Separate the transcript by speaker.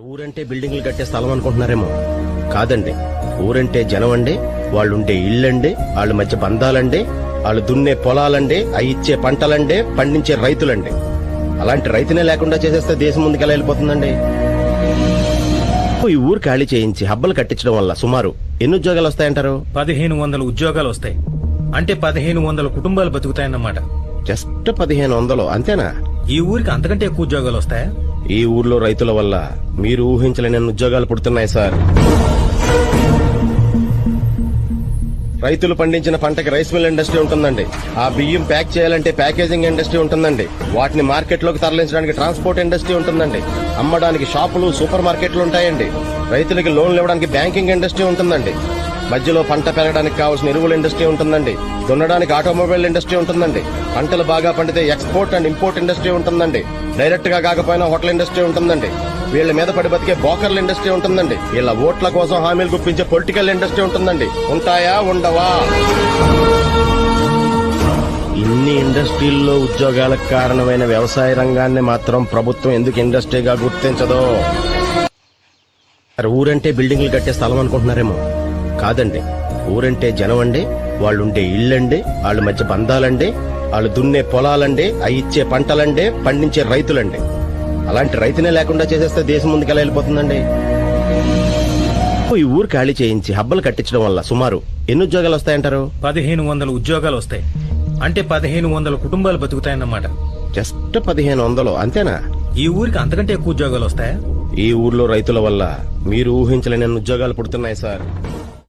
Speaker 1: ఊరంటే బిల్డింగ్లు కట్టే స్థలం అనుకుంటున్నారేమో. కాదండి, ఊరంటే జనం అండి, వాళ్ళుండే ఇళ్ళండి, వాళ్ళ మధ్య బంధాలండి, వాళ్ళు దున్నే పొలాలండి, అవి ఇచ్చే పంటలండి, పండించే రైతులండి. అలాంటి రైతునే లేకుండా చేసేస్తే దేశం ముందుకెలా వెళ్ళిపోతుందండి. ఈ ఊరు ఖాళీ చేయించి హబ్బలు కట్టించడం వల్ల సుమారు ఎన్ని ఉద్యోగాలు వస్తాయంటారు?
Speaker 2: 1500 ఉద్యోగాలు వస్తాయి. అంటే 1500 కుటుంబాలు బతుకుతాయన్నమాట.
Speaker 1: జస్ట్ 1500 అంతేనా?
Speaker 2: ఈ ఊరికి అంతకంటే ఎక్కువ ఉద్యోగాలు వస్తాయా?
Speaker 1: ఈ ఊర్లో రైతుల వల్ల మీరు ఊహించలేని ఉద్యోగాలు పుడుతున్నాయి సార్. రైతులు పండించిన పంటకి రైస్ మిల్ ఇండస్ట్రీ ఉంటుందండి. ఆ బియ్యం ప్యాక్ చేయాలంటే ప్యాకేజింగ్ ఇండస్ట్రీ ఉంటుందండి. వాటిని మార్కెట్ లోకి తరలించడానికి ట్రాన్స్పోర్ట్ ఇండస్ట్రీ ఉంటుందండి. అమ్మడానికి షాపులు, సూపర్ మార్కెట్లు ఉంటాయండి. రైతులకి లోన్లు ఇవ్వడానికి బ్యాంకింగ్ ఇండస్ట్రీ ఉంటుందండి. మధ్యలో పంట పెరగడానికి కావాల్సిన ఎరువుల ఇండస్ట్రీ ఉంటుందండి. దున్నడానికి ఆటోమొబైల్ ఇండస్ట్రీ ఉంటుందండి. పంటలు బాగా పండితే ఎక్స్పోర్ట్ అండ్ ఇంపోర్ట్ ఇండస్ట్రీ ఉంటుందండి. డైరెక్ట్ గా కాకపోయినా హోటల్ ఇండస్ట్రీ ఉంటుందండి. వీళ్ళ మీద పడి బతికే బ్రోకర్ల ఇండస్ట్రీ ఉంటుందండి. వీళ్ళ ఓట్ల కోసం హామీలు గుప్పించే పొలిటికల్ ఇండస్ట్రీ ఉంటుందండి. ఉంటాయా, ఉండవా? ఇన్ని ఇండస్ట్రీల్లో ఉద్యోగాలకు కారణమైన వ్యవసాయ రంగాన్ని మాత్రం ప్రభుత్వం ఎందుకు ఇండస్ట్రీగా గుర్తించదో? ఊరంటే బిల్డింగ్లు కట్టే స్థలం అనుకుంటున్నారేమో. కాదండి, ఊరంటే జనం అండి, వాళ్ళుండే ఇళ్ళండి, వాళ్ళ మధ్య బంధాలండి, వాళ్ళు దున్నే పొలాలండి, అవి ఇచ్చే పంటలండి, పండించే రైతులండి. అలాంటి రైతునే లేకుండా చేసేస్తే దేశం ముందుకెలా వెళ్ళిపోతుందండి. ఈ ఊరు ఖాళీ చేయించి హబ్బలు కట్టించడం వల్ల సుమారు ఎన్ని ఉద్యోగాలు వస్తాయంటారు?
Speaker 2: 1500 ఉద్యోగాలు వస్తాయి. అంటే 1500 కుటుంబాలు బతుకుతాయన్నమాట.
Speaker 1: జస్ట్ 1500 అంతేనా?
Speaker 2: ఈ ఊరికి అంతకంటే ఎక్కువ ఉద్యోగాలు వస్తాయా?
Speaker 1: ఈ ఊర్లో రైతుల వల్ల మీరు ఊహించలేని ఉద్యోగాలు పుడుతున్నాయి సార్.